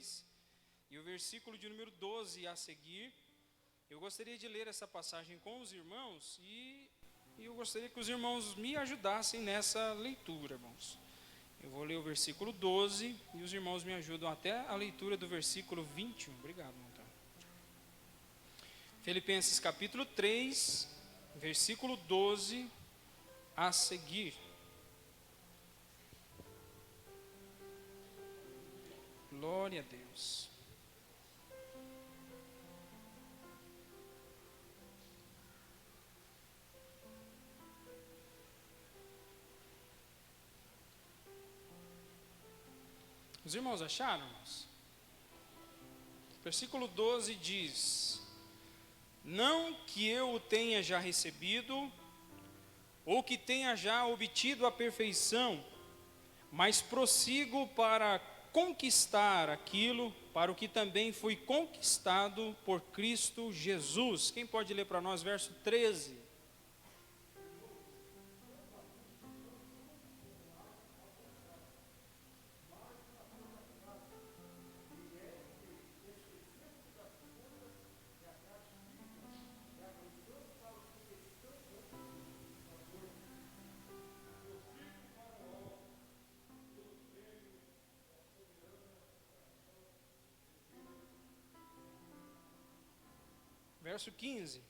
3 e o versículo de número 12 a seguir. Eu gostaria de ler essa passagem com os irmãos e eu gostaria que os irmãos me ajudassem nessa leitura, irmãos. Eu vou ler o versículo 12 e os irmãos me ajudam até a leitura do versículo 21. Obrigado, Montan. Filipenses capítulo 3, versículo 12 a seguir. Glória a Deus. Os irmãos acharam, irmãos? Versículo 12 diz: não que eu o tenha já recebido, ou que tenha já obtido a perfeição, mas prossigo para conquistar aquilo, para o que também fui conquistado por Cristo Jesus. Quem pode ler para nós verso 13? Verso 15.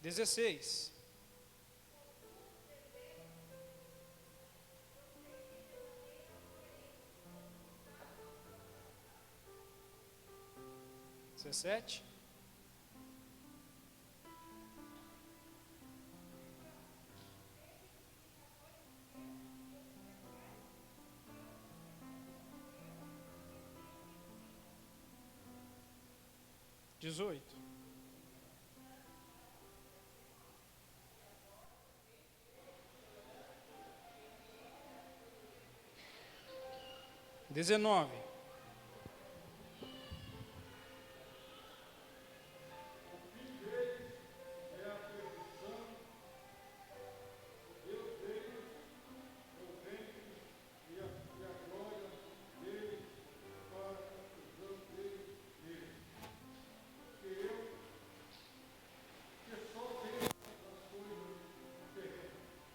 Dezesseis. Dezessete. 18. 19.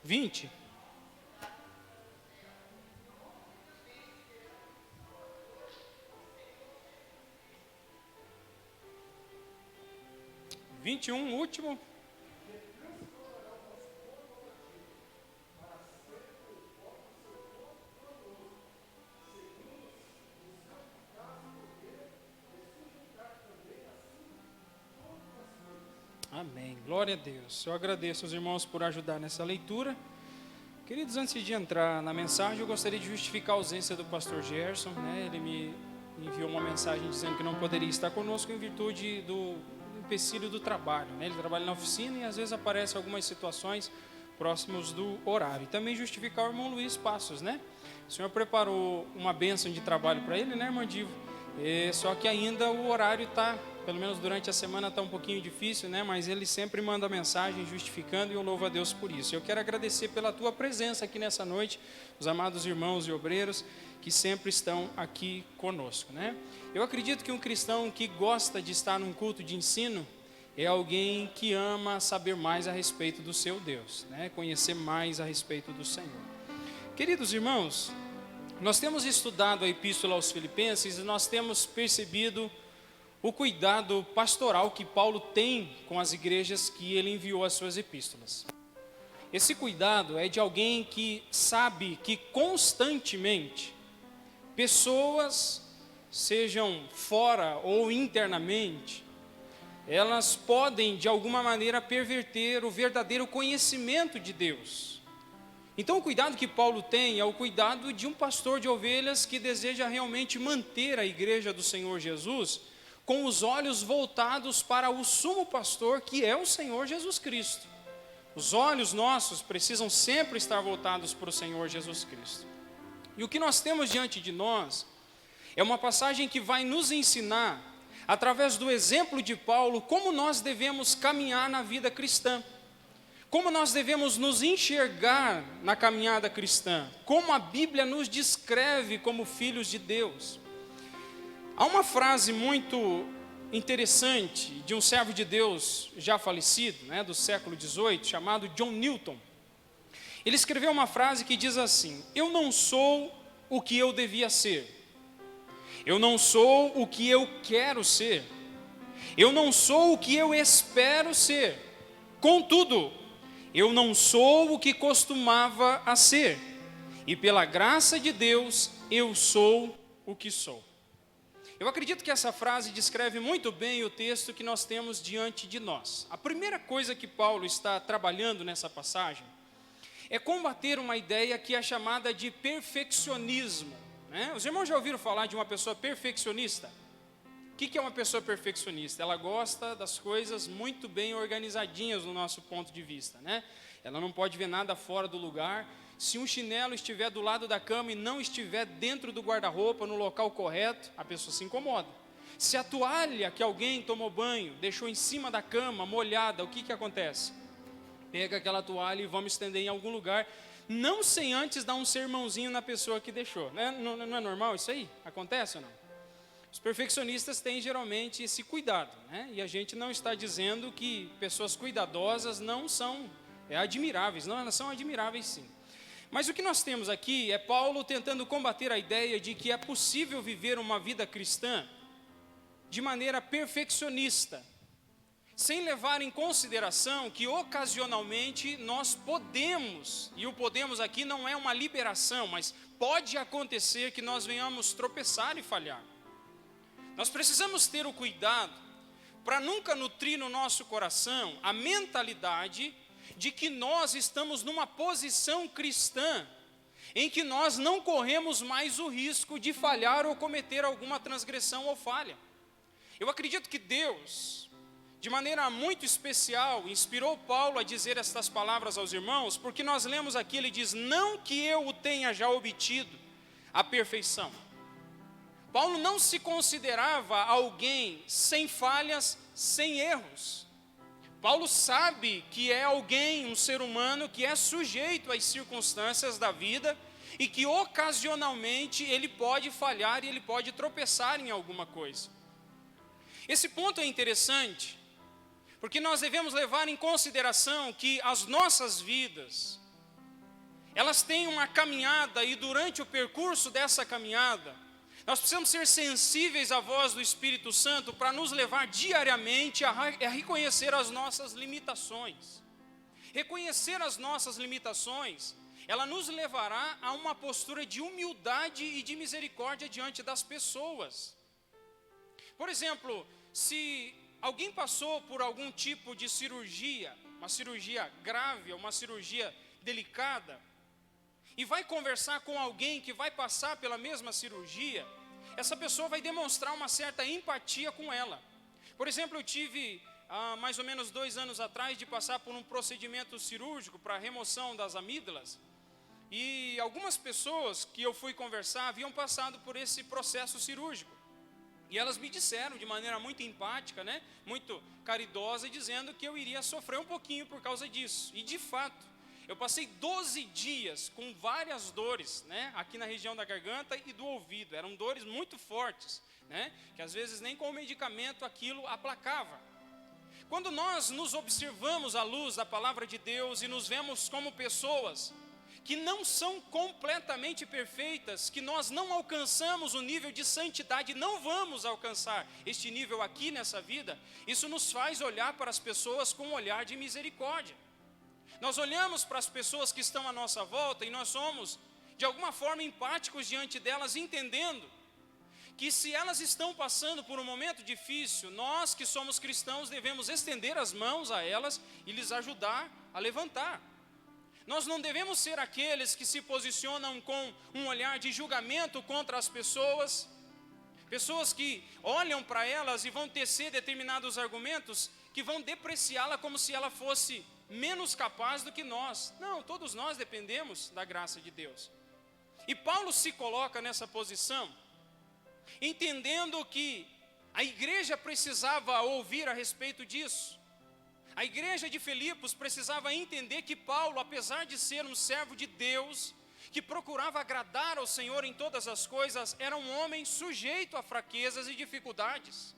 20. 21, último. Amém. Glória a Deus. Eu agradeço aos irmãos por ajudar nessa leitura. Queridos, antes de entrar na mensagem, eu gostaria de justificar a ausência do pastor Gerson, né? Ele me enviou uma mensagem dizendo que não poderia estar conosco em virtude do empecilho do trabalho, né? Ele trabalha na oficina e às vezes aparecem algumas situações próximos do horário. E também justificar o irmão Luiz Passos, né? O Senhor preparou uma bênção de trabalho para ele, né, irmã Divo? Só que ainda o horário está, pelo menos durante a semana, está um pouquinho difícil, né? Mas ele sempre manda mensagem justificando e eu louvo a Deus por isso. Eu quero agradecer pela tua presença aqui nessa noite, os amados irmãos e obreiros que sempre estão aqui conosco, né? Eu acredito que um cristão que gosta de estar num culto de ensino é alguém que ama saber mais a respeito do seu Deus, né? Conhecer mais a respeito do Senhor. Queridos irmãos, nós temos estudado a Epístola aos Filipenses e nós temos percebido o cuidado pastoral que Paulo tem com as igrejas que ele enviou as suas epístolas. Esse cuidado é de alguém que sabe que constantemente pessoas, sejam fora ou internamente, elas podem de alguma maneira perverter o verdadeiro conhecimento de Deus. Então o cuidado que Paulo tem é o cuidado de um pastor de ovelhas que deseja realmente manter a igreja do Senhor Jesus com os olhos voltados para o sumo pastor, que é o Senhor Jesus Cristo. Os olhos nossos precisam sempre estar voltados para o Senhor Jesus Cristo. E o que nós temos diante de nós É uma passagem que vai nos ensinar, através do exemplo de Paulo, como nós devemos caminhar na vida cristã. Como nós devemos nos enxergar na caminhada cristã. Como a Bíblia nos descreve como filhos de Deus. Há uma frase muito interessante de um servo de Deus já falecido, do século XVIII, chamado John Newton. Ele escreveu uma frase que diz assim: eu não sou o que eu devia ser. Eu não sou o que eu quero ser. Eu não sou o que eu espero ser. Contudo, eu não sou o que costumava a ser. E pela graça de Deus, eu sou o que sou. Eu acredito que essa frase descreve muito bem o texto que nós temos diante de nós. A primeira coisa que Paulo está trabalhando nessa passagem é combater uma ideia que é chamada de perfeccionismo. Os irmãos já ouviram falar de uma pessoa perfeccionista? O que é uma pessoa perfeccionista? Ela gosta das coisas muito bem organizadinhas no nosso ponto de vista. Ela não pode ver nada fora do lugar. Se um chinelo estiver do lado da cama e não estiver dentro do guarda-roupa, no local correto, a pessoa se incomoda. Se a toalha que alguém tomou banho, deixou em cima da cama, molhada, o que acontece? Pega aquela toalha e vamos estender em algum lugar, não sem antes dar um sermãozinho na pessoa que deixou. Não é normal isso aí? Acontece ou não? Os perfeccionistas têm geralmente esse cuidado, e a gente não está dizendo que pessoas cuidadosas não são admiráveis, não, elas são admiráveis sim. Mas o que nós temos aqui é Paulo tentando combater a ideia de que é possível viver uma vida cristã de maneira perfeccionista, sem levar em consideração que ocasionalmente nós podemos, e o podemos aqui não é uma liberação, mas pode acontecer que nós venhamos tropeçar e falhar. Nós precisamos ter o cuidado para nunca nutrir no nosso coração a mentalidade de que nós estamos numa posição cristã em que nós não corremos mais o risco de falhar ou cometer alguma transgressão ou falha. Eu acredito que Deus, de maneira muito especial, inspirou Paulo a dizer estas palavras aos irmãos, porque nós lemos aqui, ele diz: não que eu o tenha já obtido a perfeição. Paulo não se considerava alguém sem falhas, sem erros. Paulo sabe que é alguém, um ser humano, que é sujeito às circunstâncias da vida e que ocasionalmente ele pode falhar e ele pode tropeçar em alguma coisa. Esse ponto é interessante, porque nós devemos levar em consideração que as nossas vidas, elas têm uma caminhada e durante o percurso dessa caminhada, nós precisamos ser sensíveis à voz do Espírito Santo para nos levar diariamente a reconhecer as nossas limitações. Reconhecer as nossas limitações, ela nos levará a uma postura de humildade e de misericórdia diante das pessoas. Por exemplo, se alguém passou por algum tipo de cirurgia, uma cirurgia grave, uma cirurgia delicada, e vai conversar com alguém que vai passar pela mesma cirurgia, essa pessoa vai demonstrar uma certa empatia com ela. Por exemplo, eu tive, há mais ou menos 2 anos atrás, de passar por um procedimento cirúrgico para remoção das amígdalas, e algumas pessoas que eu fui conversar haviam passado por esse processo cirúrgico. E elas me disseram de maneira muito empática, muito caridosa, dizendo que eu iria sofrer um pouquinho por causa disso. E de fato, eu passei 12 dias com várias dores, aqui na região da garganta e do ouvido. Eram dores muito fortes, que às vezes nem com o medicamento aquilo aplacava. Quando nós nos observamos à luz da palavra de Deus e nos vemos como pessoas que não são completamente perfeitas, que nós não alcançamos o nível de santidade, não vamos alcançar este nível aqui nessa vida, isso nos faz olhar para as pessoas com um olhar de misericórdia. Nós olhamos para as pessoas que estão à nossa volta e nós somos, de alguma forma, empáticos diante delas, entendendo que se elas estão passando por um momento difícil, nós que somos cristãos devemos estender as mãos a elas e lhes ajudar a levantar. Nós não devemos ser aqueles que se posicionam com um olhar de julgamento contra as pessoas, pessoas que olham para elas e vão tecer determinados argumentos que vão depreciá-la como se ela fosse menos capaz do que nós. Não, todos nós dependemos da graça de Deus. E Paulo se coloca nessa posição, entendendo que a igreja precisava ouvir a respeito disso. A igreja de Filipos precisava entender que Paulo, apesar de ser um servo de Deus, que procurava agradar ao Senhor em todas as coisas, era um homem sujeito a fraquezas e dificuldades.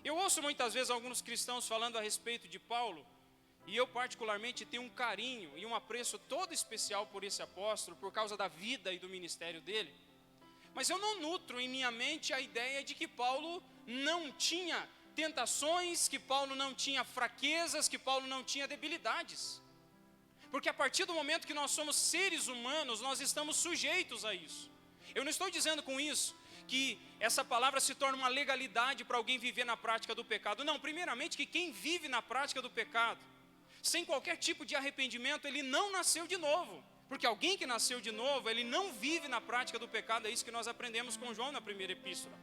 Eu ouço muitas vezes alguns cristãos falando a respeito de Paulo, e eu particularmente tenho um carinho e um apreço todo especial por esse apóstolo, por causa da vida e do ministério dele. Mas eu não nutro em minha mente a ideia de que Paulo não tinha tentações, que Paulo não tinha fraquezas, que Paulo não tinha debilidades. Porque a partir do momento que nós somos seres humanos, nós estamos sujeitos a isso. Eu não estou dizendo com isso que essa palavra se torna uma legalidade para alguém viver na prática do pecado. Não, primeiramente que quem vive na prática do pecado, sem qualquer tipo de arrependimento, ele não nasceu de novo. Porque alguém que nasceu de novo, ele não vive na prática do pecado. É isso que nós aprendemos com João na primeira epístola.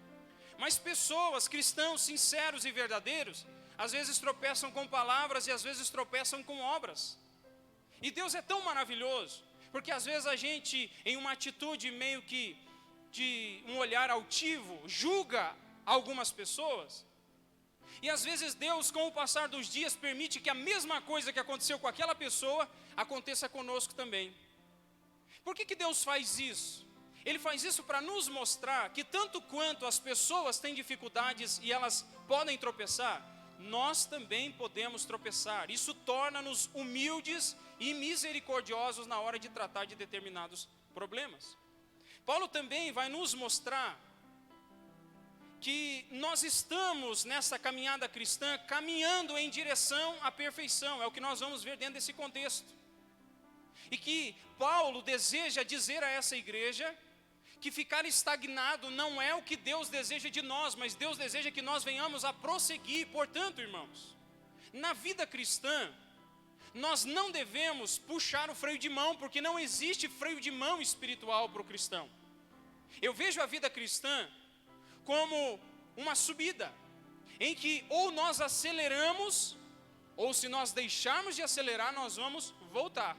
Mas pessoas, cristãos sinceros e verdadeiros, às vezes tropeçam com palavras e às vezes tropeçam com obras. E Deus é tão maravilhoso, porque às vezes a gente, em uma atitude meio que de um olhar altivo, julga algumas pessoas. E às vezes Deus, com o passar dos dias, permite que a mesma coisa que aconteceu com aquela pessoa, aconteça conosco também. Por que Deus faz isso? Ele faz isso para nos mostrar que tanto quanto as pessoas têm dificuldades e elas podem tropeçar, nós também podemos tropeçar. Isso torna-nos humildes e misericordiosos na hora de tratar de determinados problemas. Paulo também vai nos mostrar que nós estamos nessa caminhada cristã, caminhando em direção à perfeição. É o que nós vamos ver dentro desse contexto. E que Paulo deseja dizer a essa igreja que ficar estagnado não é o que Deus deseja de nós, mas Deus deseja que nós venhamos a prosseguir. Portanto, irmãos, na vida cristã, nós não devemos puxar o freio de mão, porque não existe freio de mão espiritual para o cristão. Eu vejo a vida cristã como uma subida, em que ou nós aceleramos, ou se nós deixarmos de acelerar, nós vamos voltar.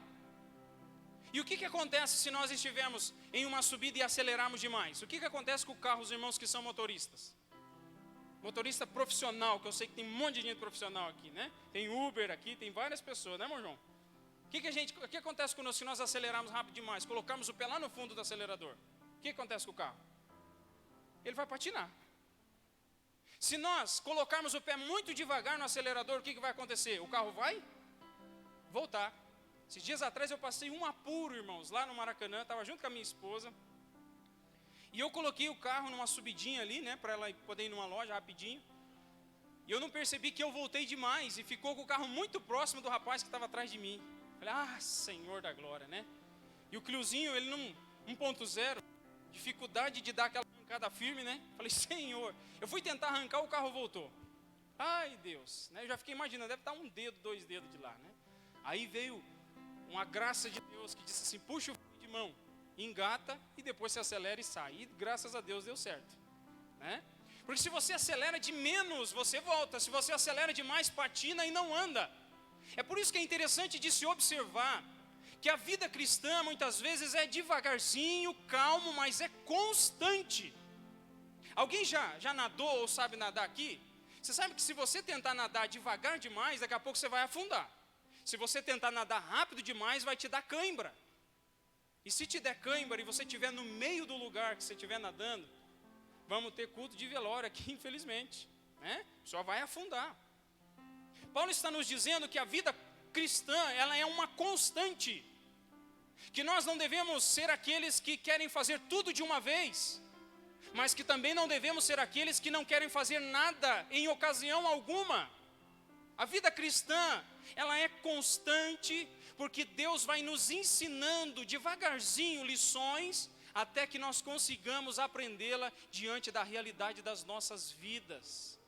E o que acontece se nós estivermos em uma subida e acelerarmos demais? O que acontece com o carro, os irmãos que são motoristas? Motorista profissional, que eu sei que tem um monte de gente profissional aqui, né? Tem Uber aqui, tem várias pessoas, né, irmão João? O que acontece conosco se nós acelerarmos rápido demais? Colocarmos o pé lá no fundo do acelerador. O que acontece com o carro? Ele vai patinar. Se nós colocarmos o pé muito devagar no acelerador, o que vai acontecer? O carro vai voltar. Esses dias atrás eu passei um apuro, irmãos, lá no Maracanã, estava junto com a minha esposa. E eu coloquei o carro numa subidinha ali, né, para ela poder ir numa loja rapidinho. E eu não percebi que eu voltei demais e ficou com o carro muito próximo do rapaz que estava atrás de mim. Falei, Senhor da glória, né? E o Cliozinho, ele não 1.0, dificuldade de dar aquela arrancada firme, né? Falei, Senhor, eu fui tentar arrancar, o carro voltou. Ai, Deus, né? Eu já fiquei imaginando, deve estar 1 dedo, 2 dedos de lá, né? Aí veio uma graça de Deus que disse assim, puxa o freio de mão, engata e depois se acelera e sai. E graças a Deus deu certo, né? Porque se você acelera de menos, você volta. Se você acelera demais, patina e não anda. É por isso que é interessante de se observar que a vida cristã muitas vezes é devagarzinho, calmo, mas é constante. Alguém já nadou ou sabe nadar aqui? Você sabe que se você tentar nadar devagar demais, daqui a pouco você vai afundar. Se você tentar nadar rápido demais, vai te dar cãibra. E se te der cãibra e você estiver no meio do lugar que você estiver nadando, vamos ter culto de velório aqui, infelizmente, né? Só vai afundar. Paulo está nos dizendo que a vida cristã, ela é uma constante. Que nós não devemos ser aqueles que querem fazer tudo de uma vez, mas que também não devemos ser aqueles que não querem fazer nada em ocasião alguma. A vida cristã, ela é constante, porque Deus vai nos ensinando devagarzinho lições, até que nós consigamos aprendê-la diante da realidade das nossas vidas.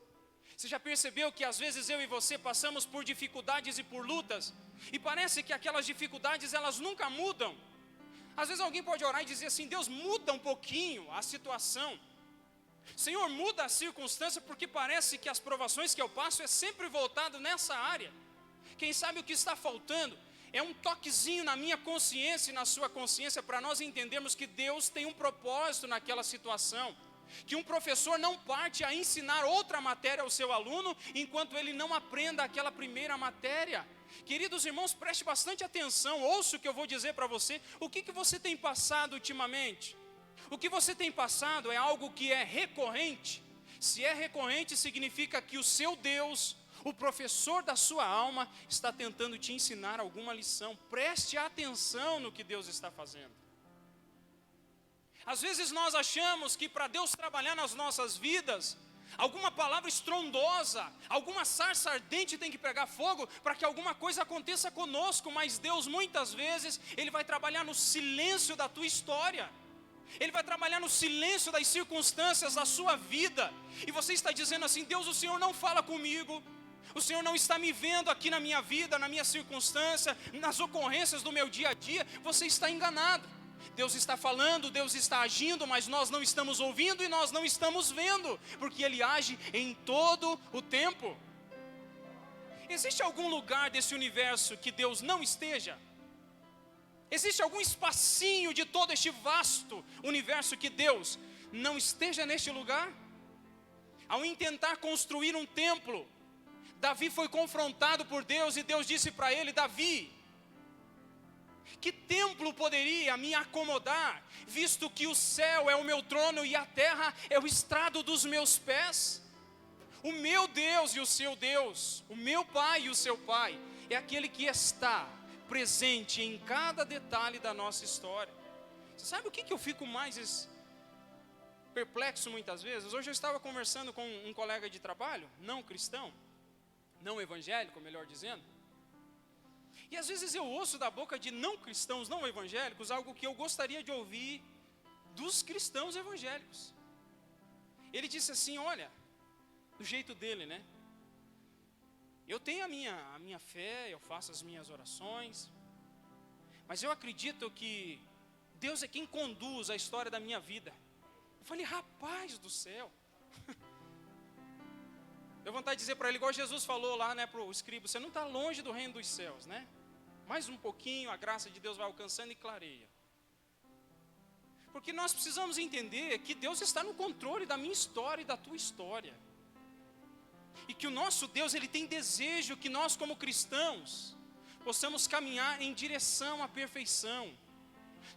Você já percebeu que às vezes eu e você passamos por dificuldades e por lutas, e parece que aquelas dificuldades elas nunca mudam? Às vezes alguém pode orar e dizer assim, Deus, muda um pouquinho a situação. Senhor, muda a circunstância, porque parece que as provações que eu passo é sempre voltado nessa área. Quem sabe o que está faltando é um toquezinho na minha consciência e na sua consciência, para nós entendermos que Deus tem um propósito naquela situação. Que um professor não parte a ensinar outra matéria ao seu aluno, enquanto ele não aprenda aquela primeira matéria. Queridos irmãos, preste bastante atenção, ouça o que eu vou dizer para você. O que você tem passado ultimamente? O que você tem passado é algo que é recorrente. Se é recorrente, significa que o seu Deus, o professor da sua alma, está tentando te ensinar alguma lição. Preste atenção no que Deus está fazendo. Às vezes nós achamos que para Deus trabalhar nas nossas vidas, alguma palavra estrondosa, alguma sarça ardente tem que pegar fogo para que alguma coisa aconteça conosco. Mas Deus muitas vezes, Ele vai trabalhar no silêncio da tua história. Ele vai trabalhar no silêncio das circunstâncias da sua vida. E você está dizendo assim: Deus, o Senhor não fala comigo. O Senhor não está me vendo aqui na minha vida, na minha circunstância, nas ocorrências do meu dia a dia. Você está enganado. Deus está falando, Deus está agindo, mas nós não estamos ouvindo e nós não estamos vendo, porque Ele age em todo o tempo. Existe algum lugar desse universo que Deus não esteja? Existe algum espacinho de todo este vasto universo que Deus não esteja neste lugar? Ao intentar construir um templo, Davi foi confrontado por Deus e Deus disse para ele: Davi, que templo poderia me acomodar, visto que o céu é o meu trono e a terra é o estrado dos meus pés? O meu Deus e o seu Deus, o meu Pai e o seu Pai, é aquele que está presente em cada detalhe da nossa história. Você sabe o que eu fico mais perplexo muitas vezes? Hoje eu estava conversando com um colega de trabalho, não cristão, não evangélico, melhor dizendo. E às vezes eu ouço da boca de não cristãos, não evangélicos, algo que eu gostaria de ouvir dos cristãos evangélicos. Ele disse assim: olha, do jeito dele, né? Eu tenho a minha fé, eu faço as minhas orações, mas eu acredito que Deus é quem conduz a história da minha vida. Eu falei: rapaz do céu. Deu vontade de dizer para ele, igual Jesus falou lá, né, para o escriba: você não está longe do reino dos céus, né? Mais um pouquinho, a graça de Deus vai alcançando e clareia. Porque nós precisamos entender que Deus está no controle da minha história e da tua história. E que o nosso Deus, Ele tem desejo que nós como cristãos possamos caminhar em direção à perfeição.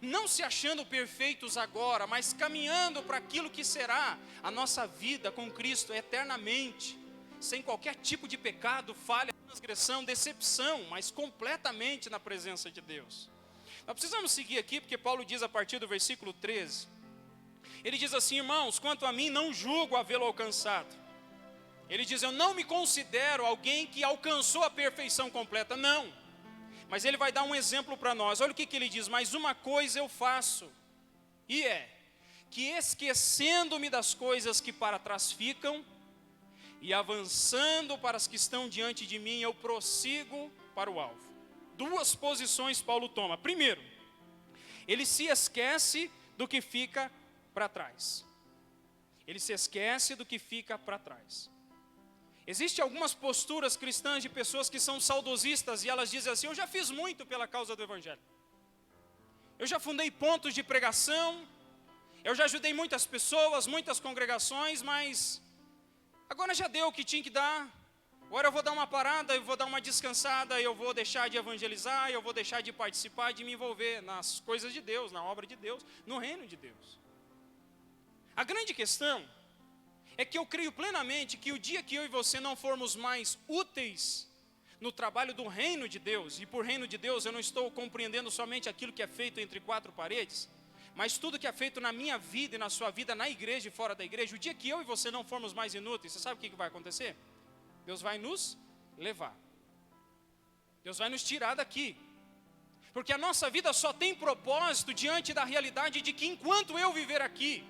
Não se achando perfeitos agora, mas caminhando para aquilo que será a nossa vida com Cristo eternamente. Sem qualquer tipo de pecado, falha, transgressão, decepção, mas completamente na presença de Deus. Nós precisamos seguir aqui, porque Paulo diz a partir do versículo 13. Ele diz assim: irmãos, quanto a mim não julgo havê-lo alcançado. Ele diz: eu não me considero alguém que alcançou a perfeição completa, não. Mas ele vai dar um exemplo para nós. Olha o que ele diz: mas uma coisa eu faço, e é, que esquecendo-me das coisas que para trás ficam, e avançando para as que estão diante de mim, eu prossigo para o alvo. Duas posições Paulo toma. Primeiro, ele se esquece do que fica para trás. Ele se esquece do que fica para trás. Existem algumas posturas cristãs de pessoas que são saudosistas e elas dizem assim: eu já fiz muito pela causa do Evangelho. Eu já fundei pontos de pregação, eu já ajudei muitas pessoas, muitas congregações, mas agora já deu o que tinha que dar. Agora eu vou dar uma parada, eu vou dar uma descansada, eu vou deixar de evangelizar, eu vou deixar de participar, de me envolver nas coisas de Deus, na obra de Deus, no reino de Deus. A grande questão é que eu creio plenamente que o dia que eu e você não formos mais úteis no trabalho do reino de Deus, e por reino de Deus eu não estou compreendendo somente aquilo que é feito entre quatro paredes, mas tudo que é feito na minha vida e na sua vida, na igreja e fora da igreja, o dia que eu e você não formos mais inúteis, você sabe o que vai acontecer? Deus vai nos levar. Deus vai nos tirar daqui. Porque a nossa vida só tem propósito diante da realidade de que enquanto eu viver aqui,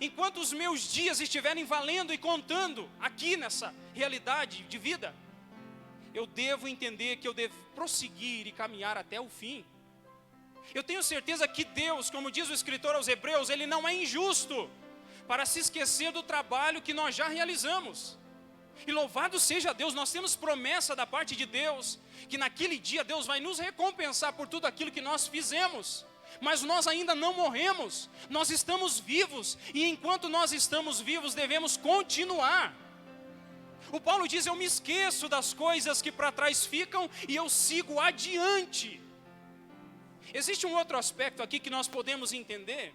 enquanto os meus dias estiverem valendo e contando aqui nessa realidade de vida, eu devo entender que eu devo prosseguir e caminhar até o fim. Eu tenho certeza que Deus, como diz o escritor aos Hebreus, Ele não é injusto para se esquecer do trabalho que nós já realizamos. E louvado seja Deus, nós temos promessa da parte de Deus, que naquele dia Deus vai nos recompensar por tudo aquilo que nós fizemos. mas nós ainda não morremos, nós estamos vivos, e enquanto nós estamos vivos, devemos continuar. O Paulo diz: eu me esqueço das coisas que para trás ficam, e eu sigo adiante. Existe um outro aspecto aqui que nós podemos entender,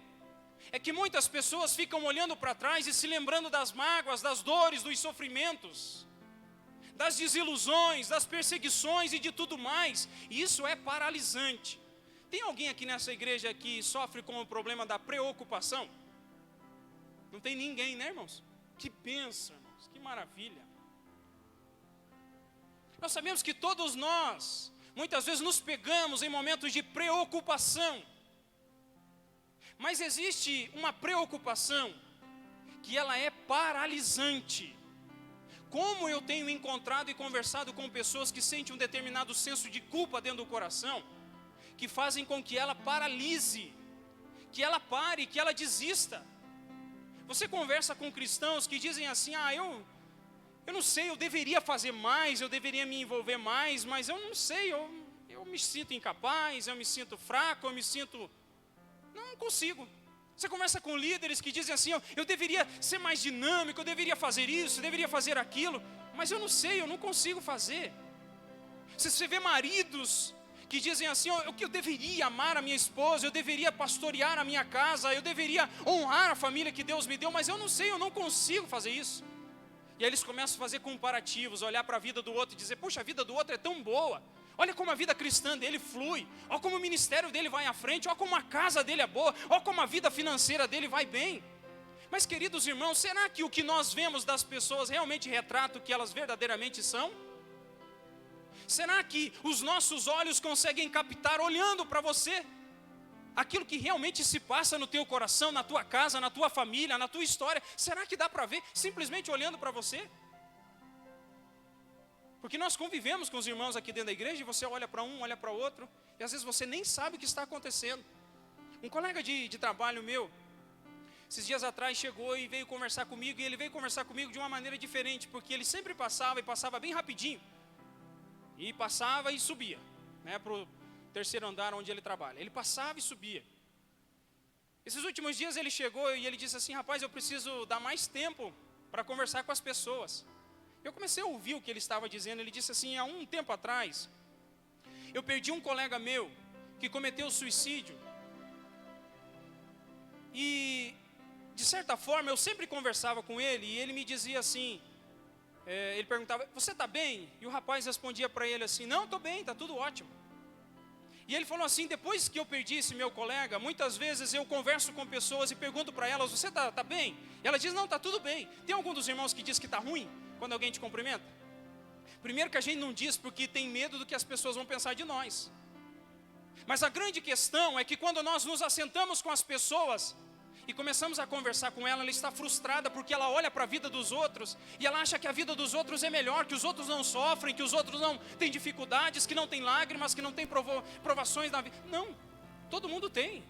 é que muitas pessoas ficam olhando para trás e se lembrando das mágoas, das dores, dos sofrimentos, das desilusões, das perseguições e de tudo mais, e isso é paralisante. Tem alguém aqui nessa igreja que sofre com o problema da preocupação? Não tem ninguém, né, irmãos? Que bênção, irmãos, que maravilha. Nós sabemos que todos nós, muitas vezes nos pegamos em momentos de preocupação, mas existe uma preocupação que ela é paralisante. Como eu tenho encontrado e conversado com pessoas que sentem um determinado senso de culpa dentro do coração, que fazem com que ela paralise, que ela pare, que ela desista. Você conversa com cristãos que dizem assim: eu não sei, eu deveria fazer mais, eu deveria me envolver mais, mas eu não sei, eu me sinto incapaz, eu me sinto fraco, eu me sinto... Não consigo. Você conversa com líderes que dizem assim: eu deveria ser mais dinâmico, eu deveria fazer isso, eu deveria fazer aquilo, mas eu não sei, eu não consigo fazer. Você vê maridos que dizem assim: eu deveria amar a minha esposa, eu deveria pastorear a minha casa, eu deveria honrar a família que Deus me deu, mas eu não sei, eu não consigo fazer isso. E aí eles começam a fazer comparativos, olhar para a vida do outro e dizer: poxa, a vida do outro é tão boa, olha como a vida cristã dele flui, olha como o ministério dele vai à frente, olha como a casa dele é boa, olha como a vida financeira dele vai bem. Mas, queridos irmãos, será que o que nós vemos das pessoas realmente retrata o que elas verdadeiramente são? Será que os nossos olhos conseguem captar, olhando para você, aquilo que realmente se passa no teu coração, na tua casa, na tua família, na tua história? Será que dá para ver simplesmente olhando para você? Porque nós convivemos com os irmãos aqui dentro da igreja, e você olha para um, olha para outro, e às vezes você nem sabe o que está acontecendo. Um colega de trabalho meu, esses dias atrás chegou e veio conversar comigo, e ele veio conversar comigo de uma maneira diferente, porque ele sempre passava, e passava bem rapidinho, e passava e subia, né, para o terceiro andar onde ele trabalha. Ele passava e subia. Esses últimos dias ele chegou e ele disse assim: rapaz, eu preciso dar mais tempo para conversar com as pessoas. Eu comecei a ouvir o que ele estava dizendo. Ele disse assim: há um tempo atrás, eu perdi um colega meu que cometeu suicídio. E, de certa forma, eu sempre conversava com ele, e ele me dizia assim, ele perguntava: você está bem? E o rapaz respondia para ele assim: não, estou bem, está tudo ótimo. E ele falou assim: depois que eu perdi esse meu colega, muitas vezes eu converso com pessoas e pergunto para elas: você está bem? E ela diz: não, está tudo bem. Tem algum dos irmãos que diz que está ruim quando alguém te cumprimenta? Primeiro que a gente não diz porque tem medo do que as pessoas vão pensar de nós. Mas a grande questão é que quando nós nos assentamos com as pessoas e começamos a conversar com ela está frustrada porque ela olha para a vida dos outros e ela acha que a vida dos outros é melhor, que os outros não sofrem, que os outros não têm dificuldades, que não têm lágrimas, que não têm provações na vida. Não, todo mundo tem,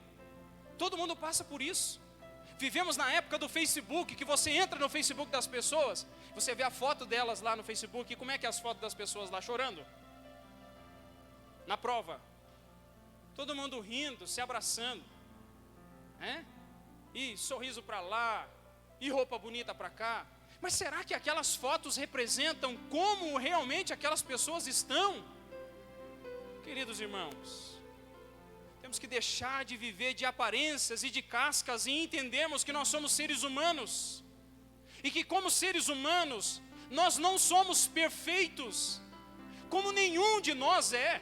todo mundo passa por isso. Vivemos na época do Facebook, que você entra no Facebook das pessoas, você vê a foto delas lá no Facebook, e como é que é as fotos das pessoas lá? Chorando, na prova, todo mundo rindo, se abraçando, né? E sorriso para lá, e roupa bonita para cá. Mas será que aquelas fotos representam como realmente aquelas pessoas estão? Queridos irmãos, temos que deixar de viver de aparências e de cascas, e entendermos que nós somos seres humanos, e que como seres humanos, nós não somos perfeitos, como nenhum de nós é.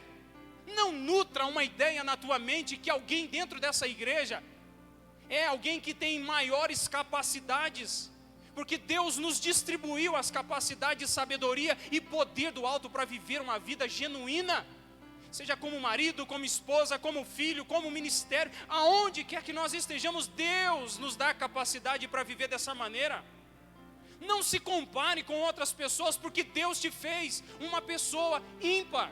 Não nutra uma ideia na tua mente que alguém dentro dessa igreja é alguém que tem maiores capacidades, porque Deus nos distribuiu as capacidades de sabedoria e poder do alto para viver uma vida genuína, seja como marido, como esposa, como filho, como ministério, aonde quer que nós estejamos, Deus nos dá capacidade para viver dessa maneira. Não se compare com outras pessoas, porque Deus te fez uma pessoa ímpar.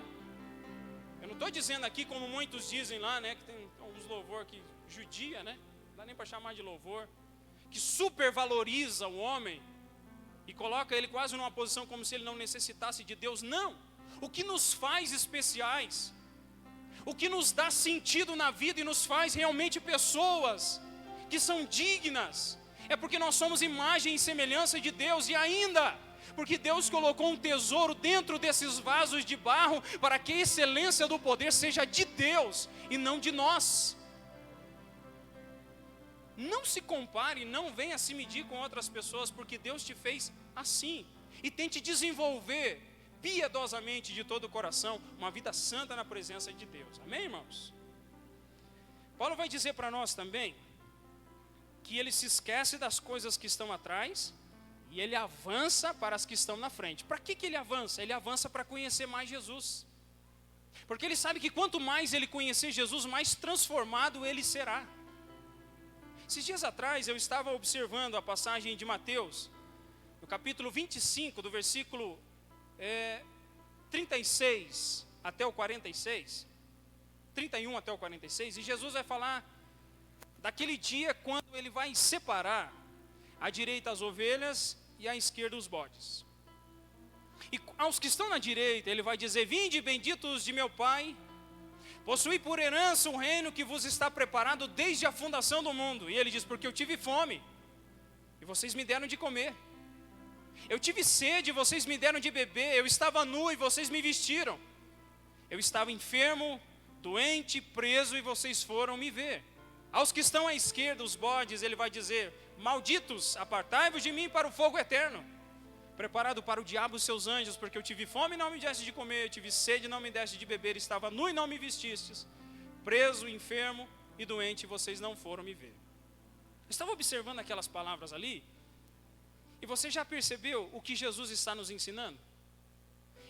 Eu não estou dizendo aqui como muitos dizem lá, né, que tem uns louvor que judia, né? Não dá nem para chamar de louvor, que supervaloriza o homem e coloca ele quase numa posição como se ele não necessitasse de Deus. Não, o que nos faz especiais, o que nos dá sentido na vida e nos faz realmente pessoas que são dignas, é porque nós somos imagem e semelhança de Deus, e ainda porque Deus colocou um tesouro dentro desses vasos de barro, para que a excelência do poder seja de Deus e não de nós. Não se compare, não venha se medir com outras pessoas, porque Deus te fez assim, e tente desenvolver piedosamente de todo o coração uma vida santa na presença de Deus. Amém, irmãos? Paulo vai dizer para nós também que ele se esquece das coisas que estão atrás e ele avança para as que estão na frente. Para que ele avança? Ele avança para conhecer mais Jesus, porque ele sabe que quanto mais ele conhecer Jesus, mais transformado ele será. Esses dias atrás eu estava observando a passagem de Mateus, no capítulo 25, do versículo 36 até o 46, 31 até o 46, e Jesus vai falar daquele dia quando ele vai separar à direita as ovelhas e à esquerda os bodes. E aos que estão na direita ele vai dizer: vinde, benditos de meu Pai, possuí por herança um reino que vos está preparado desde a fundação do mundo. E ele diz: porque eu tive fome e vocês me deram de comer, eu tive sede e vocês me deram de beber, eu estava nu e vocês me vestiram, eu estava enfermo, doente, preso e vocês foram me ver. Aos que estão à esquerda, os bodes, ele vai dizer: malditos, apartai-vos de mim para o fogo eterno, preparado para o diabo e seus anjos, porque eu tive fome e não me deste de comer, eu tive sede e não me deste de beber, estava nu e não me vestistes, preso, enfermo e doente, e vocês não foram me ver. Eu estava observando aquelas palavras ali, e você já percebeu o que Jesus está nos ensinando?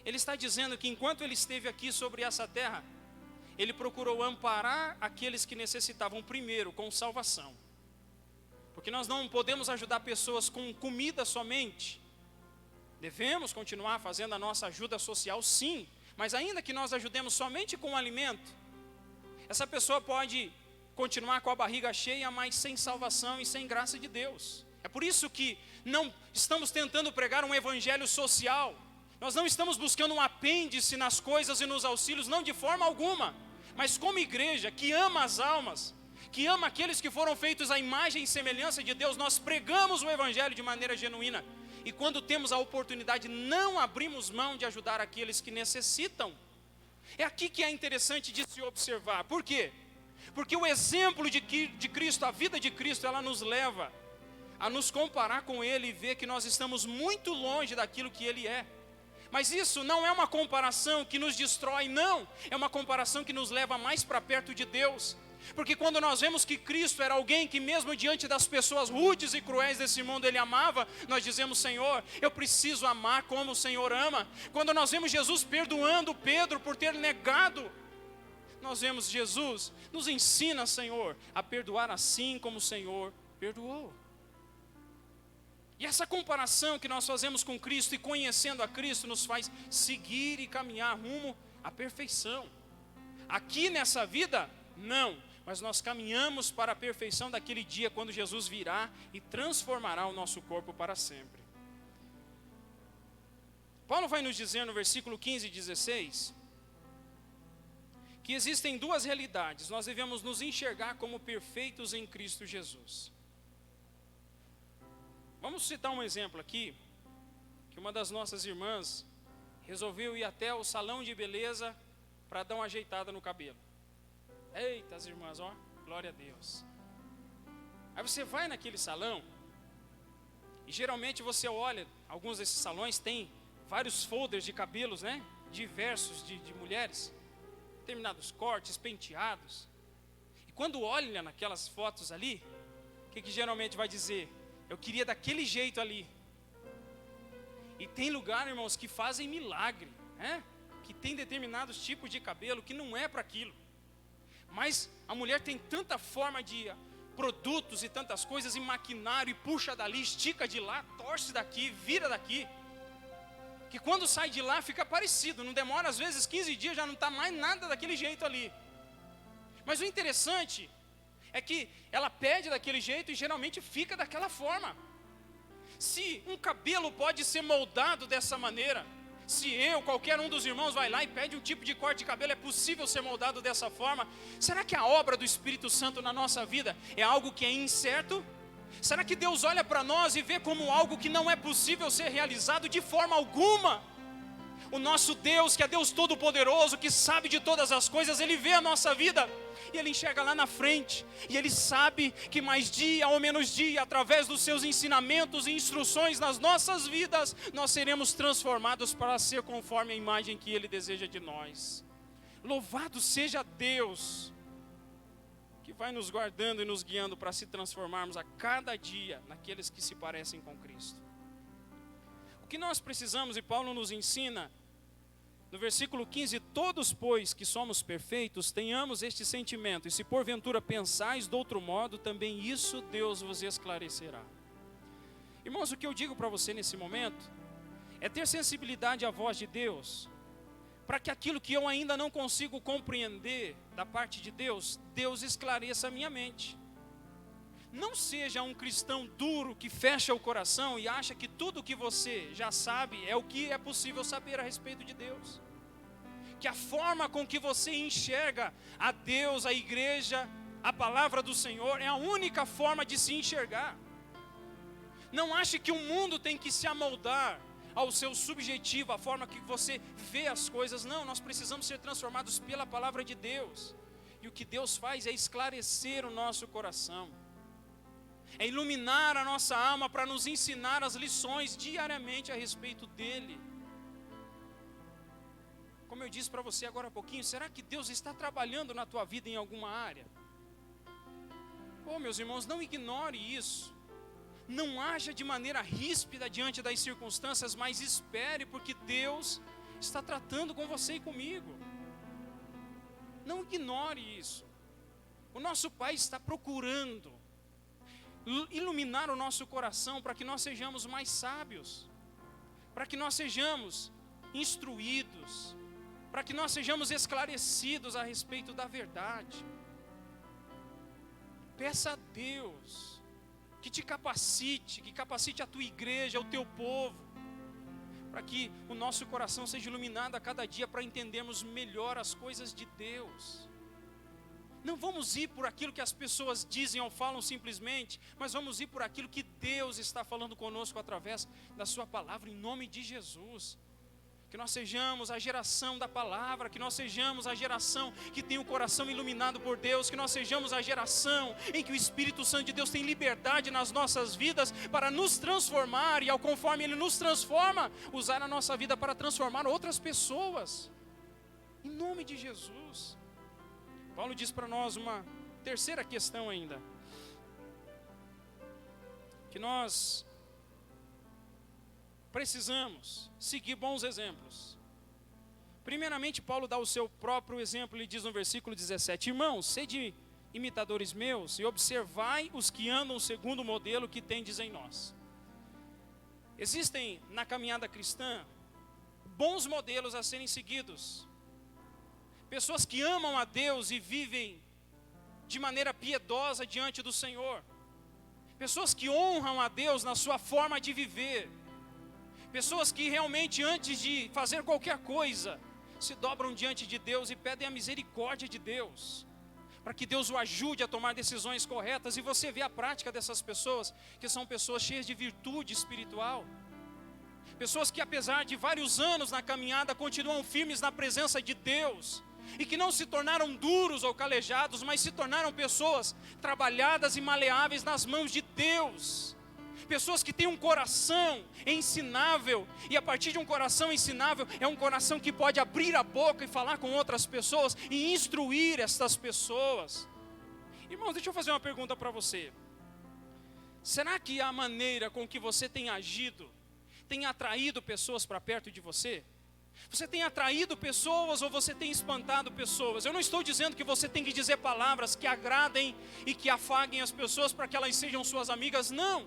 Ele está dizendo que enquanto ele esteve aqui sobre essa terra, ele procurou amparar aqueles que necessitavam primeiro com salvação, porque nós não podemos ajudar pessoas com comida somente. Devemos continuar fazendo a nossa ajuda social, sim, mas ainda que nós ajudemos somente com o alimento, essa pessoa pode continuar com a barriga cheia, mas sem salvação e sem graça de Deus. É por isso que não estamos tentando pregar um evangelho social, nós não estamos buscando um apêndice nas coisas e nos auxílios, não, de forma alguma, mas como igreja que ama as almas, que ama aqueles que foram feitos à imagem e semelhança de Deus, nós pregamos o evangelho de maneira genuína, e quando temos a oportunidade, não abrimos mão de ajudar aqueles que necessitam. É aqui que é interessante de se observar. Por quê? Porque o exemplo de Cristo, a vida de Cristo, ela nos leva a nos comparar com Ele e ver que nós estamos muito longe daquilo que Ele é. Mas isso não é uma comparação que nos destrói, não. É uma comparação que nos leva mais para perto de Deus. Porque quando nós vemos que Cristo era alguém que mesmo diante das pessoas rudes e cruéis desse mundo Ele amava, nós dizemos: Senhor, eu preciso amar como o Senhor ama. Quando nós vemos Jesus perdoando Pedro por ter negado, nós vemos Jesus, nos ensina, Senhor, a perdoar assim como o Senhor perdoou. E essa comparação que nós fazemos com Cristo e conhecendo a Cristo nos faz seguir e caminhar rumo à perfeição. Aqui nessa vida, não, mas nós caminhamos para a perfeição daquele dia quando Jesus virá e transformará o nosso corpo para sempre. Paulo vai nos dizer no versículo 15 e 16 que existem duas realidades. Nós devemos nos enxergar como perfeitos em Cristo Jesus. Vamos citar um exemplo aqui, que uma das nossas irmãs resolveu ir até o salão de beleza para dar uma ajeitada no cabelo. Eita, as irmãs, ó, glória a Deus. Aí você vai naquele salão, e geralmente você olha, alguns desses salões têm vários folders de cabelos, né? Diversos de mulheres, determinados cortes, penteados. E quando olha naquelas fotos ali, o que geralmente vai dizer? Eu queria daquele jeito ali. E tem lugar, irmãos, que fazem milagre, né? Que tem determinados tipos de cabelo que não é para aquilo. Mas a mulher tem tanta forma de produtos e tantas coisas e maquinário, e puxa dali, estica de lá, torce daqui, vira daqui, que quando sai de lá fica parecido, não demora às vezes 15 dias, já não está mais nada daquele jeito ali. Mas o interessante é que ela pede daquele jeito e geralmente fica daquela forma. Se um cabelo pode ser moldado dessa maneira, Se qualquer um dos irmãos vai lá e pede um tipo de corte de cabelo, é possível ser moldado dessa forma? Será que a obra do Espírito Santo na nossa vida é algo que é incerto? Será que Deus olha para nós e vê como algo que não é possível ser realizado de forma alguma? O nosso Deus, que é Deus Todo-Poderoso, que sabe de todas as coisas, Ele vê a nossa vida e Ele enxerga lá na frente, e Ele sabe que mais dia ou menos dia, através dos seus ensinamentos e instruções nas nossas vidas, nós seremos transformados para ser conforme a imagem que Ele deseja de nós. Louvado seja Deus, que vai nos guardando e nos guiando para se transformarmos a cada dia naqueles que se parecem com Cristo. O que nós precisamos, e Paulo nos ensina, no versículo 15, todos, pois, que somos perfeitos, tenhamos este sentimento, e se porventura pensais de outro modo, também isso Deus vos esclarecerá. Irmãos, o que eu digo para você nesse momento, é ter sensibilidade à voz de Deus, para que aquilo que eu ainda não consigo compreender da parte de Deus, Deus esclareça a minha mente. Não seja um cristão duro que fecha o coração e acha que tudo que você já sabe é o que é possível saber a respeito de Deus. Que a forma com que você enxerga a Deus, a igreja, a palavra do Senhor é a única forma de se enxergar. Não ache que o mundo tem que se amoldar ao seu subjetivo, a forma que você vê as coisas. Não, nós precisamos ser transformados pela palavra de Deus. E o que Deus faz é esclarecer o nosso coração, é iluminar a nossa alma para nos ensinar as lições diariamente a respeito dEle. Como eu disse para você agora há pouquinho, será que Deus está trabalhando na tua vida em alguma área? Meus irmãos, não ignore isso. Não haja de maneira ríspida diante das circunstâncias, mas espere, porque Deus está tratando com você e comigo. Não ignore isso. O nosso Pai está procurando iluminar o nosso coração para que nós sejamos mais sábios, para que nós sejamos instruídos, para que nós sejamos esclarecidos a respeito da verdade. Peça a Deus que te capacite, que capacite a tua igreja, o teu povo, para que o nosso coração seja iluminado a cada dia para entendermos melhor as coisas de Deus. Não vamos ir por aquilo que as pessoas dizem ou falam simplesmente, mas vamos ir por aquilo que Deus está falando conosco através da sua palavra, em nome de Jesus. Que nós sejamos a geração da palavra, que nós sejamos a geração que tem o coração iluminado por Deus, que nós sejamos a geração em que o Espírito Santo de Deus tem liberdade nas nossas vidas para nos transformar, e ao conforme Ele nos transforma, usar a nossa vida para transformar outras pessoas, em nome de Jesus. Paulo diz para nós uma terceira questão ainda, que nós precisamos seguir bons exemplos. Primeiramente, Paulo dá o seu próprio exemplo. Ele diz no versículo 17: irmãos, sede imitadores meus e observai os que andam segundo o modelo que tendes em nós. Existem na caminhada cristã bons modelos a serem seguidos, pessoas que amam a Deus e vivem de maneira piedosa diante do Senhor, pessoas que honram a Deus na sua forma de viver, pessoas que realmente, antes de fazer qualquer coisa, se dobram diante de Deus e pedem a misericórdia de Deus, para que Deus o ajude a tomar decisões corretas. E você vê a prática dessas pessoas, que são pessoas cheias de virtude espiritual, pessoas que apesar de vários anos na caminhada, continuam firmes na presença de Deus, e que não se tornaram duros ou calejados, mas se tornaram pessoas trabalhadas e maleáveis nas mãos de Deus. Pessoas que têm um coração ensinável, e a partir de um coração ensinável, é um coração que pode abrir a boca e falar com outras pessoas, e instruir estas pessoas. Irmãos, deixa eu fazer uma pergunta para você. Será que a maneira com que você tem agido, tem atraído pessoas para perto de você? Você tem atraído pessoas ou você tem espantado pessoas? Eu não estou dizendo que você tem que dizer palavras que agradem e que afaguem as pessoas para que elas sejam suas amigas, não.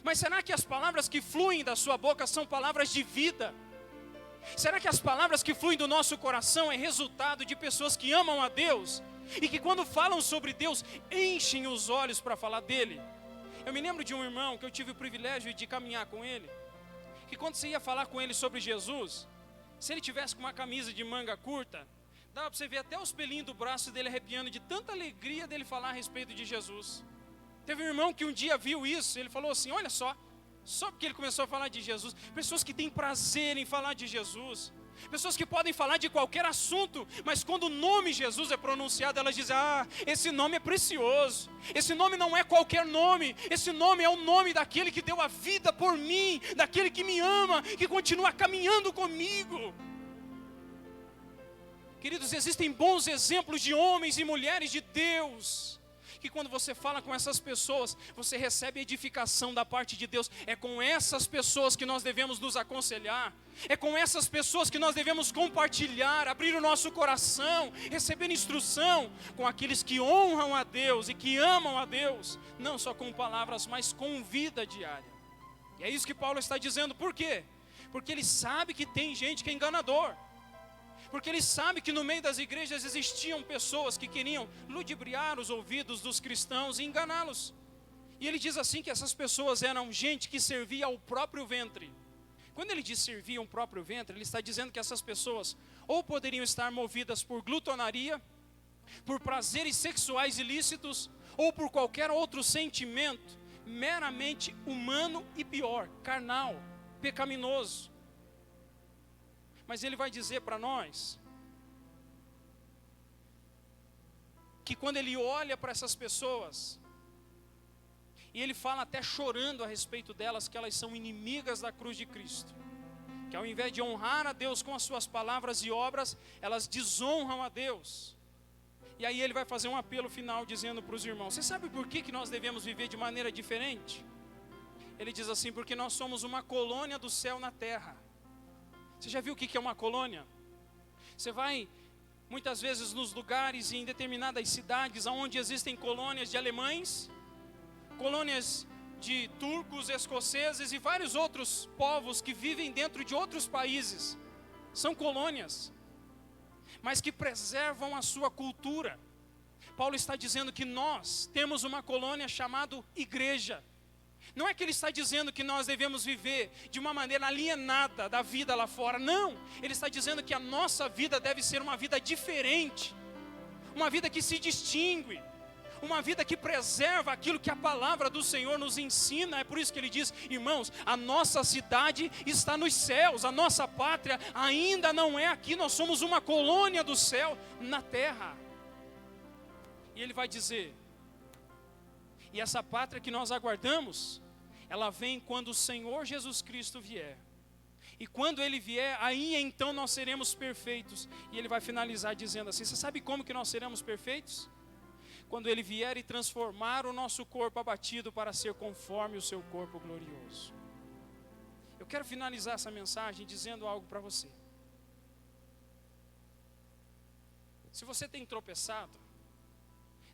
Mas será que as palavras que fluem da sua boca são palavras de vida? Será que as palavras que fluem do nosso coração é resultado de pessoas que amam a Deus e que quando falam sobre Deus, enchem os olhos para falar dele? Eu me lembro de um irmão que eu tive o privilégio de caminhar com ele, que quando você ia falar com ele sobre Jesus, Se ele tivesse com uma camisa de manga curta, dava para você ver até os pelinhos do braço dele arrepiando de tanta alegria dele falar a respeito de Jesus. Teve um irmão que um dia viu isso, ele falou assim, olha só porque ele começou a falar de Jesus, pessoas que têm prazer em falar de Jesus, pessoas que podem falar de qualquer assunto, mas quando o nome Jesus é pronunciado, elas dizem, esse nome é precioso, esse nome não é qualquer nome, esse nome é o nome daquele que deu a vida por mim, daquele que me ama, que continua caminhando comigo. Queridos, existem bons exemplos de homens e mulheres de Deus, que quando você fala com essas pessoas, você recebe edificação da parte de Deus. É com essas pessoas que nós devemos nos aconselhar, é com essas pessoas que nós devemos compartilhar, abrir o nosso coração, receber instrução, com aqueles que honram a Deus e que amam a Deus, não só com palavras, mas com vida diária. E é isso que Paulo está dizendo. Por quê? Porque ele sabe que tem gente que é enganador, porque ele sabe que no meio das igrejas existiam pessoas que queriam ludibriar os ouvidos dos cristãos e enganá-los. E ele diz assim que essas pessoas eram gente que servia ao próprio ventre. Quando ele diz servia ao próprio ventre, ele está dizendo que essas pessoas ou poderiam estar movidas por glutonaria, por prazeres sexuais ilícitos, ou por qualquer outro sentimento meramente humano e pior, carnal, pecaminoso. Mas ele vai dizer para nós que quando ele olha para essas pessoas, e ele fala até chorando a respeito delas, que elas são inimigas da cruz de Cristo, que ao invés de honrar a Deus com as suas palavras e obras, elas desonram a Deus. E aí ele vai fazer um apelo final dizendo para os irmãos, você sabe por que nós devemos viver de maneira diferente? Ele diz assim, porque nós somos uma colônia do céu na terra. Você já viu o que é uma colônia? Você vai muitas vezes nos lugares e em determinadas cidades onde existem colônias de alemães, colônias de turcos, escoceses e vários outros povos que vivem dentro de outros países. São colônias, mas que preservam a sua cultura. Paulo está dizendo que nós temos uma colônia chamada igreja. Não é que ele está dizendo que nós devemos viver de uma maneira alienada da vida lá fora. Não, ele está dizendo que a nossa vida deve ser uma vida diferente, uma vida que se distingue, uma vida que preserva aquilo que a palavra do Senhor nos ensina. É por isso que ele diz, irmãos, a nossa cidade está nos céus, a nossa pátria ainda não é aqui, nós somos uma colônia do céu na terra. E ele vai dizer, e essa pátria que nós aguardamos, ela vem quando o Senhor Jesus Cristo vier. E quando Ele vier, aí então nós seremos perfeitos. E Ele vai finalizar dizendo assim, você sabe como que nós seremos perfeitos? Quando Ele vier e transformar o nosso corpo abatido para ser conforme o seu corpo glorioso. Eu quero finalizar essa mensagem dizendo algo para você. Se você tem tropeçado,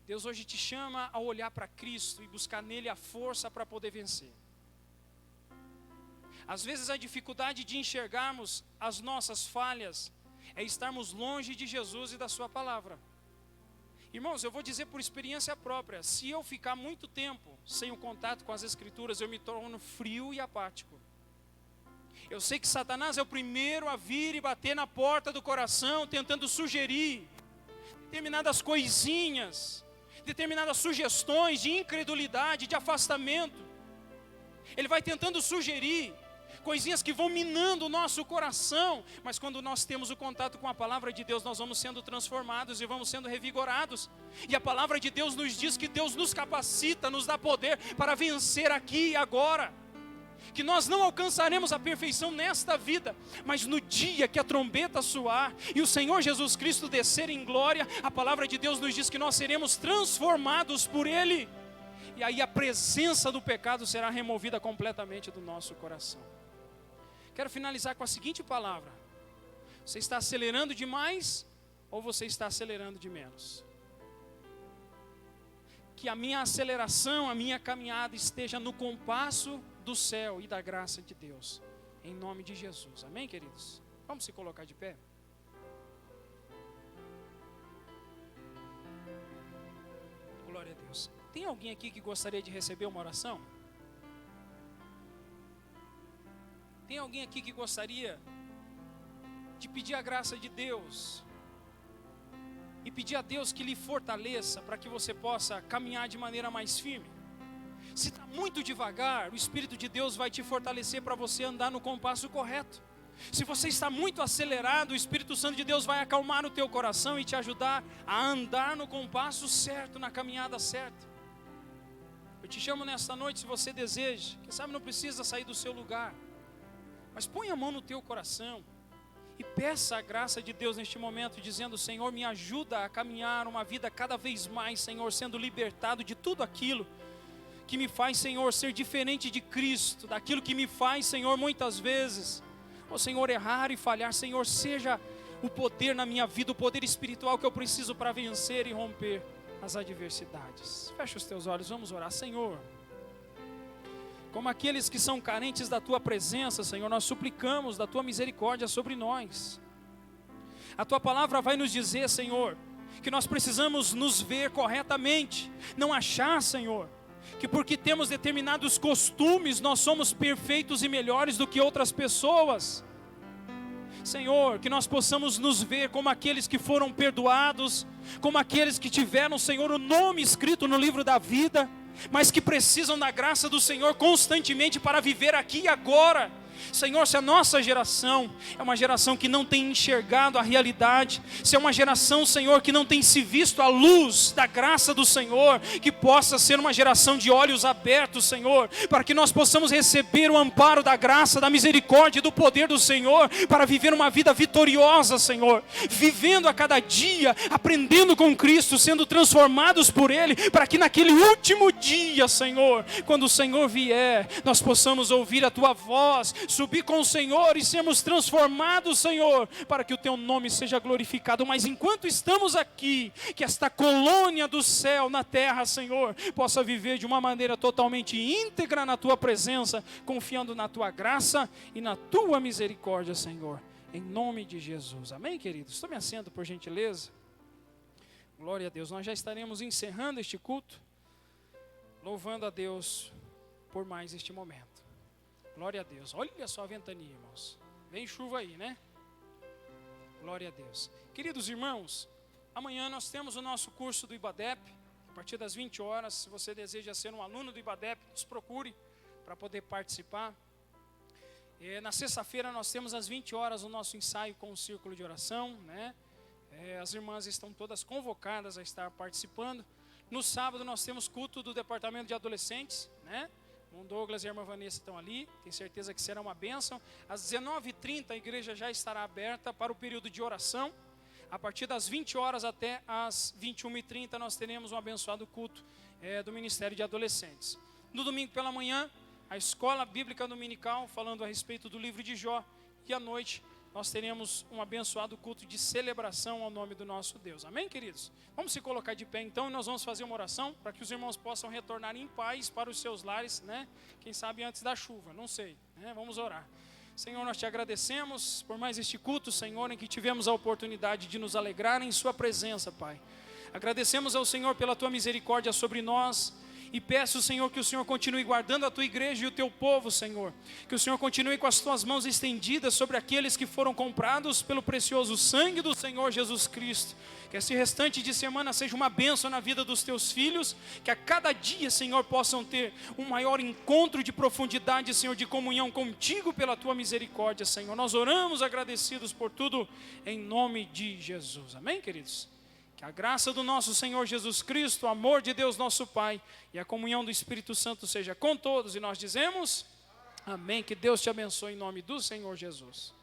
Deus hoje te chama a olhar para Cristo e buscar nele a força para poder vencer. Às vezes a dificuldade de enxergarmos as nossas falhas é estarmos longe de Jesus e da sua palavra. Irmãos, eu vou dizer por experiência própria, se eu ficar muito tempo sem o contato com as Escrituras, eu me torno frio e apático. Eu sei que Satanás é o primeiro a vir e bater na porta do coração, tentando sugerir determinadas coisinhas, determinadas sugestões de incredulidade, de afastamento. Ele vai tentando sugerir coisinhas que vão minando o nosso coração, mas quando nós temos o contato com a palavra de Deus, nós vamos sendo transformados e vamos sendo revigorados. E a palavra de Deus nos diz que Deus nos capacita, nos dá poder para vencer aqui e agora. Que nós não alcançaremos a perfeição nesta vida, mas no dia que a trombeta soar e o Senhor Jesus Cristo descer em glória, a palavra de Deus nos diz que nós seremos transformados por Ele. E aí a presença do pecado será removida completamente do nosso coração. Quero finalizar com a seguinte palavra: você está acelerando demais ou você está acelerando de menos? Que a minha aceleração, a minha caminhada esteja no compasso do céu e da graça de Deus, em nome de Jesus, amém, queridos? Vamos se colocar de pé? Glória a Deus. Tem alguém aqui que gostaria de receber uma oração? Tem alguém aqui que gostaria de pedir a graça de Deus e pedir a Deus que lhe fortaleça para que você possa caminhar de maneira mais firme. Se está muito devagar, o Espírito de Deus vai te fortalecer para você andar no compasso correto. Se você está muito acelerado, o Espírito Santo de Deus vai acalmar o teu coração e te ajudar a andar no compasso certo, na caminhada certa. Eu te chamo nesta noite, se você deseja, quem sabe não precisa sair do seu lugar, mas põe a mão no teu coração e peça a graça de Deus neste momento, dizendo: Senhor, me ajuda a caminhar uma vida cada vez mais, Senhor, sendo libertado de tudo aquilo que me faz, Senhor, ser diferente de Cristo, daquilo que me faz, Senhor, muitas vezes, Senhor, errar e falhar. Senhor, seja o poder na minha vida, o poder espiritual que eu preciso para vencer e romper as adversidades. Fecha os teus olhos, vamos orar. Senhor, como aqueles que são carentes da Tua presença, Senhor, nós suplicamos da Tua misericórdia sobre nós. A Tua palavra vai nos dizer, Senhor, que nós precisamos nos ver corretamente, não achar, Senhor, que porque temos determinados costumes, nós somos perfeitos e melhores do que outras pessoas. Senhor, que nós possamos nos ver como aqueles que foram perdoados, como aqueles que tiveram, Senhor, o nome escrito no livro da vida, mas que precisam da graça do Senhor constantemente para viver aqui e agora. Senhor, se a nossa geração é uma geração que não tem enxergado a realidade, se é uma geração, Senhor, que não tem se visto a luz da graça do Senhor, que possa ser uma geração de olhos abertos, Senhor, para que nós possamos receber o amparo da graça, da misericórdia e do poder do Senhor, para viver uma vida vitoriosa, Senhor, vivendo a cada dia, aprendendo com Cristo, sendo transformados por Ele, para que naquele último dia, Senhor, quando o Senhor vier, nós possamos ouvir a Tua voz, subir com o Senhor e sermos transformados, Senhor, para que o Teu nome seja glorificado. Mas enquanto estamos aqui, que esta colônia do céu na terra, Senhor, possa viver de uma maneira totalmente íntegra na Tua presença, confiando na Tua graça e na Tua misericórdia, Senhor, em nome de Jesus. Amém, queridos? Tome assento, por gentileza. Glória a Deus. Nós já estaremos encerrando este culto, louvando a Deus por mais este momento. Glória a Deus. Olha só a ventania, irmãos. Vem chuva aí, né? Glória a Deus. Queridos irmãos, amanhã nós temos o nosso curso do IBADEP, a partir das 20 horas. Se você deseja ser um aluno do IBADEP, nos procure para poder participar. Na sexta-feira nós temos às 20 horas o nosso ensaio com o círculo de oração, né? As irmãs estão todas convocadas a estar participando. No sábado nós temos culto do departamento de adolescentes, né? O Douglas e a irmã Vanessa estão ali, tenho certeza que será uma bênção. Às 19h30 a igreja já estará aberta para o período de oração. A partir das 20 horas até as 21h30 nós teremos um abençoado culto do Ministério de Adolescentes. No domingo pela manhã, a escola bíblica dominical falando a respeito do livro de Jó. E à noite nós teremos um abençoado culto de celebração ao nome do nosso Deus. Amém, queridos? Vamos se colocar de pé então e nós vamos fazer uma oração para que os irmãos possam retornar em paz para os seus lares, né? Quem sabe antes da chuva, não sei, né? Vamos orar. Senhor, nós te agradecemos por mais este culto, Senhor, em que tivemos a oportunidade de nos alegrar em sua presença, Pai. Agradecemos ao Senhor pela tua misericórdia sobre nós. E peço, Senhor, que o Senhor continue guardando a tua igreja e o teu povo, Senhor. Que o Senhor continue com as tuas mãos estendidas sobre aqueles que foram comprados pelo precioso sangue do Senhor Jesus Cristo. Que esse restante de semana seja uma bênção na vida dos teus filhos. Que a cada dia, Senhor, possam ter um maior encontro de profundidade, Senhor, de comunhão contigo pela tua misericórdia, Senhor. Nós oramos agradecidos por tudo em nome de Jesus. Amém, queridos? Que a graça do nosso Senhor Jesus Cristo, o amor de Deus nosso Pai e a comunhão do Espírito Santo seja com todos. E nós dizemos, amém. Que Deus te abençoe em nome do Senhor Jesus.